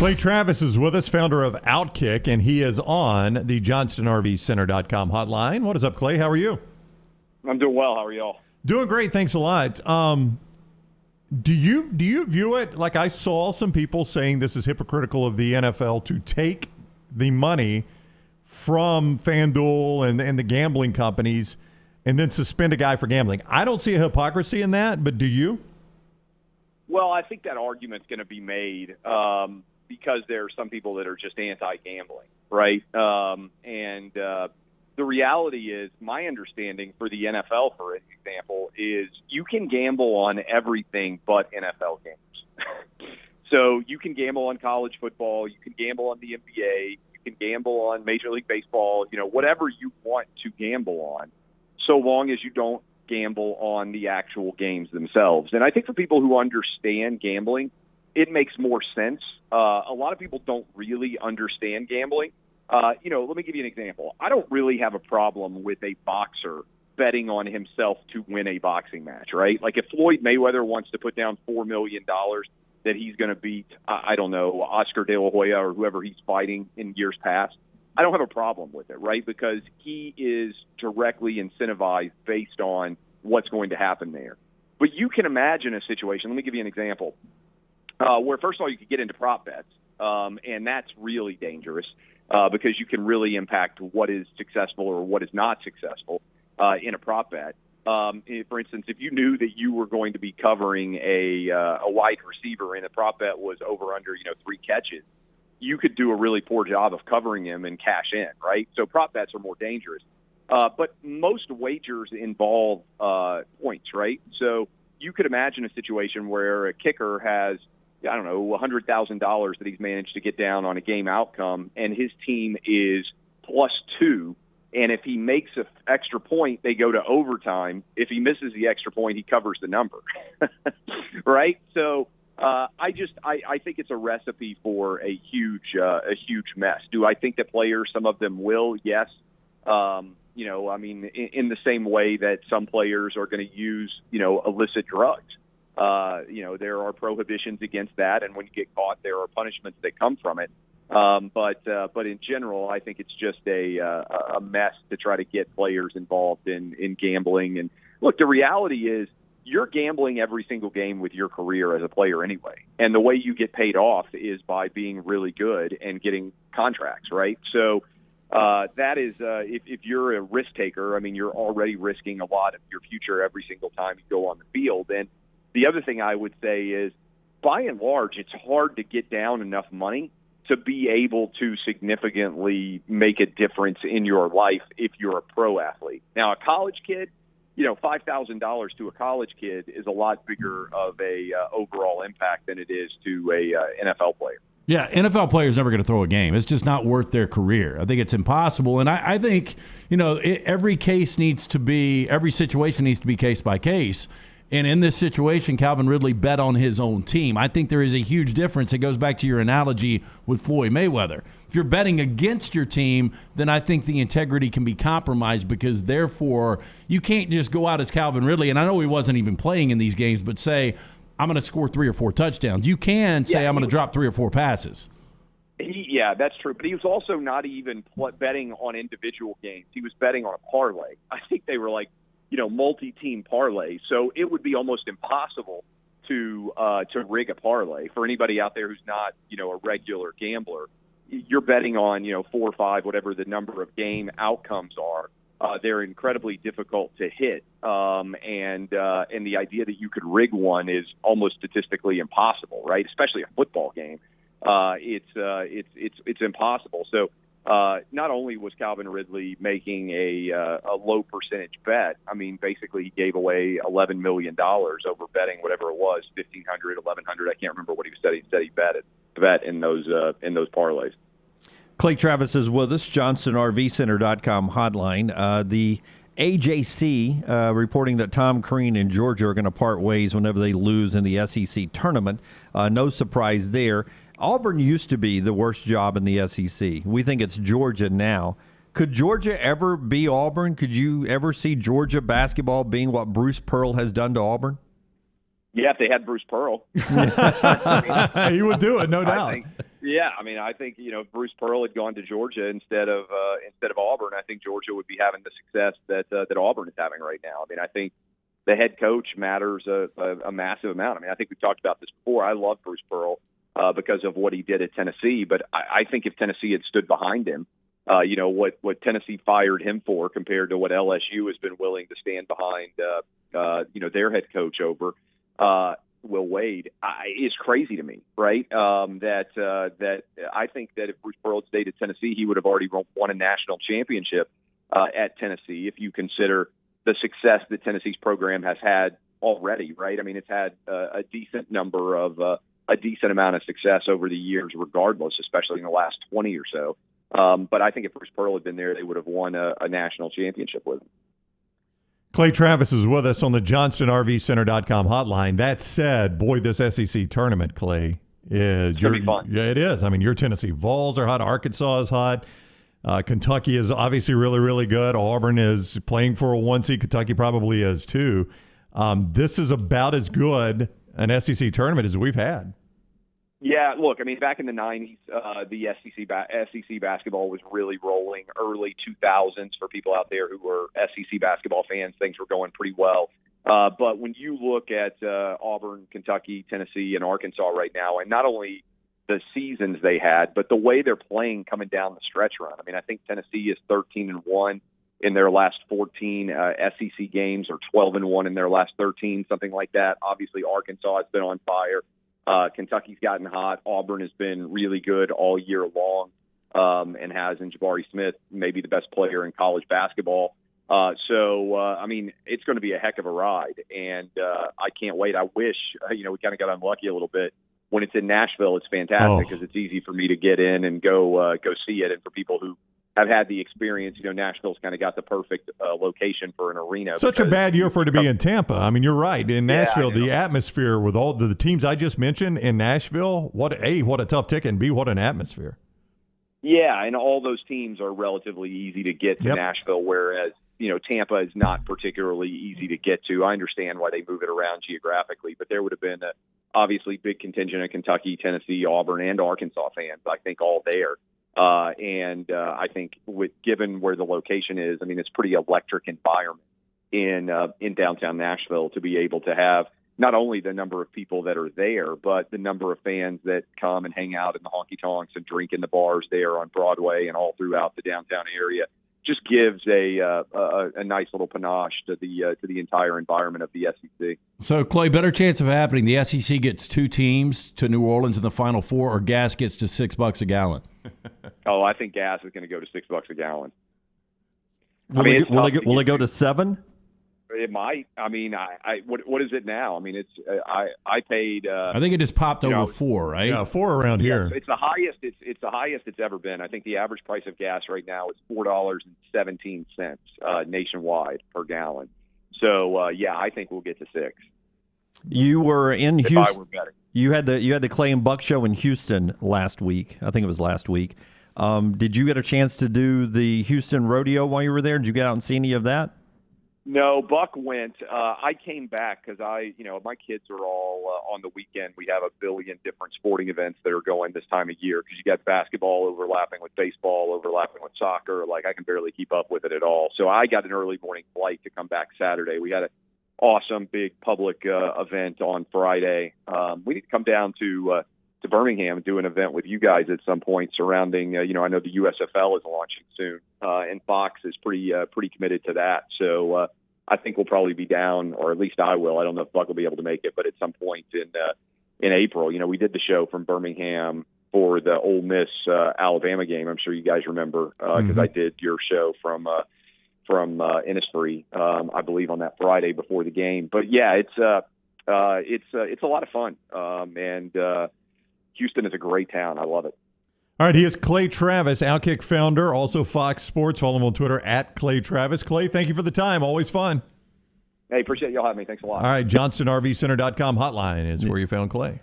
Clay Travis is with us, founder of Outkick, and he is on the JohnstonRVCenter.com hotline. What is up, Clay? How are you? I'm doing well. How are y'all? Doing great. Thanks a lot. Do you view it like I saw some people saying this is hypocritical of the NFL to take the money from FanDuel and the gambling companies and then suspend a guy for gambling? I don't see a hypocrisy in that, but do you? Well, I think that argument's going to be made because there are some people that are just anti-gambling, right? The reality is, my understanding for the NFL, for example, is you can gamble on everything but NFL games. So you can gamble on college football, you can gamble on the NBA, you can gamble on Major League Baseball, whatever you want to gamble on, so long as you don't gamble on the actual games themselves. And I think for people who understand gambling, it makes more sense. A lot of people don't really understand gambling. Let me give you an example. I don't really have a problem with a boxer betting on himself to win a boxing match, right? Like if Floyd Mayweather wants to put down $4 million that he's going to beat, I don't know, Oscar De La Hoya or whoever he's fighting in years past, I don't have a problem with it, right? Because he is directly incentivized based on what's going to happen there. But you can imagine a situation, let me give you an example, where first of all you could get into prop bets, and that's really dangerous because you can really impact what is successful or what is not successful in a prop bet. For instance, if you knew that you were going to be covering a wide receiver and the prop bet was over under 3 catches, you could do a really poor job of covering him and cash in, right? So prop bets are more dangerous. But most wagers involve points, right? So you could imagine a situation where a kicker has, $100,000 that he's managed to get down on a game outcome, and his team is +2. And if he makes an extra point, they go to overtime. If he misses the extra point, he covers the number, right? So I think it's a recipe for a huge mess. Do I think that players, some of them will? Yes. In the same way that some players are going to use, illicit drugs. There are prohibitions against that, and when you get caught, there are punishments that come from it. But in general, I think it's just a mess to try to get players involved in gambling. And look, the reality is you're gambling every single game with your career as a player anyway. And the way you get paid off is by being really good and getting contracts, right? So that is, if you're a risk taker, you're already risking a lot of your future every single time you go on the field. And the other thing I would say is, by and large, it's hard to get down enough money to be able to significantly make a difference in your life if you're a pro athlete. Now, a college kid, $5,000 to a college kid is a lot bigger of a overall impact than it is to a NFL player. Yeah, NFL players never going to throw a game. It's just not worth their career. I think it's impossible. And I think, every situation needs to be case by case. And in this situation, Calvin Ridley bet on his own team. I think there is a huge difference. It goes back to your analogy with Floyd Mayweather. If you're betting against your team, then I think the integrity can be compromised because, therefore, you can't just go out as Calvin Ridley. And I know he wasn't even playing in these games, but say, I'm going to score 3 or 4 touchdowns. You can say I'm going to drop 3 or 4 passes. Yeah, that's true. But he was also not even betting on individual games. He was betting on a parlay. I think they were like, multi-team parlay. So it would be almost impossible to rig a parlay for anybody out there who's not, a regular gambler. You're betting on, 4 or 5, whatever the number of game outcomes are. They're incredibly difficult to hit. And the idea that you could rig one is almost statistically impossible, right? Especially a football game. It's impossible. So, not only was Calvin Ridley making a low percentage bet, basically he gave away $11 million over betting whatever it was, $1,500, $1,100. I can't remember what he said. He said he bet in those parlays. Clay Travis is with us, JohnstonRVCenter.com hotline. The AJC reporting that Tom Crean and Georgia are going to part ways whenever they lose in the SEC tournament. No surprise there. Auburn used to be the worst job in the SEC. We think it's Georgia now. Could Georgia ever be Auburn? Could you ever see Georgia basketball being what Bruce Pearl has done to Auburn? Yeah, if they had Bruce Pearl. He would do it, no doubt. Yeah, I mean, I think if Bruce Pearl had gone to Georgia instead of Auburn, I think Georgia would be having the success that Auburn is having right now. I mean, I think the head coach matters a massive amount. I mean, I think we've talked about this before. I love Bruce Pearl because of what he did at Tennessee, but I think if Tennessee had stood behind him, what Tennessee fired him for compared to what LSU has been willing to stand behind, their head coach over. Will Wade is crazy to me, right? That I think that if Bruce Pearl had stayed at Tennessee, he would have already won a national championship at Tennessee. If you consider the success that Tennessee's program has had already, right? I mean, it's had a decent amount of success over the years, regardless, especially in the last 20 or so. But I think if Bruce Pearl had been there, they would have won a national championship with him. Clay Travis is with us on the JohnstonRVCenter.com hotline. That said, boy, this SEC tournament, Clay, is going to be fun. Yeah, it is. I mean, your Tennessee Vols are hot. Arkansas is hot. Kentucky is obviously really, really good. Auburn is playing for a 1 seed. Kentucky probably is too. This is about as good an SEC tournament as we've had. Yeah, look, I mean, back in the 90s, the SEC basketball was really rolling. Early 2000s, for people out there who were SEC basketball fans, things were going pretty well. But when you look at Auburn, Kentucky, Tennessee, and Arkansas right now, and not only the seasons they had, but the way they're playing coming down the stretch run. I mean, I think Tennessee is 13-1 in their last 14 SEC games, or 12-1 in their last 13, something like that. Obviously, Arkansas has been on fire. Kentucky's gotten hot. Auburn has been really good all year long, and has in Jabari Smith, maybe the best player in college basketball. I mean, it's going to be a heck of a ride, and I can't wait. I wish, we kind of got unlucky a little bit. When it's in Nashville, it's fantastic because it's easy for me to get in and go see it. And for people who have had the experience, Nashville's kind of got the perfect location for an arena. Such a bad year for it to be in Tampa. I mean, you're right. In Nashville, the atmosphere with all the teams I just mentioned in Nashville, what a tough ticket, and B, what an atmosphere. Yeah, and all those teams are relatively easy to get to Nashville, whereas, Tampa is not particularly easy to get to. I understand why they move it around geographically, but there would have been a obviously big contingent of Kentucky, Tennessee, Auburn, and Arkansas fans, I think, all there. I think given where the location is, I mean, it's pretty electric environment in downtown Nashville to be able to have not only the number of people that are there, but the number of fans that come and hang out in the honky tonks and drink in the bars there on Broadway and all throughout the downtown area. Just gives a nice little panache to the entire environment of the SEC. So, Clay, better chance of happening: the SEC gets 2 teams to New Orleans in the Final Four, or gas gets to $6 a gallon? Oh, I think gas is going to go to $6 a gallon. Will it go to 7? It might. I mean, what is it now? I mean, it's I paid. I think it just popped over 4, right? Yeah, 4 around here. It's the highest. It's the highest it's ever been. I think the average price of gas right now is $4.17 nationwide per gallon. So I think we'll get to 6. You were in Houston. If I were betting. You had the Clay and Buck show in Houston last week. I think it was last week. Did you get a chance to do the Houston Rodeo while you were there? Did you get out and see any of that? No, Buck went. I came back because my kids are all on the weekend. We have a billion different sporting events that are going this time of year because you got basketball overlapping with baseball, overlapping with soccer. Like, I can barely keep up with it at all. So I got an early morning flight to come back Saturday. We had an awesome big public event on Friday. We need to come down to Birmingham and do an event with you guys at some point surrounding, I know the USFL is launching soon, and Fox is pretty committed to that. So I think we'll probably be down, or at least I will. I don't know if Buck will be able to make it, but at some point in April, we did the show from Birmingham for the Ole Miss Alabama game. I'm sure you guys remember because I did your show from Innisfree, I believe, on that Friday before the game. But yeah, it's a lot of fun, and Houston is a great town. I love it. All right, he is Clay Travis, Outkick founder, also Fox Sports. Follow him on Twitter at Clay Travis. Clay, thank you for the time. Always fun. Hey, appreciate y'all having me. Thanks a lot. All right, JohnstonRVCenter.com hotline is where you found Clay.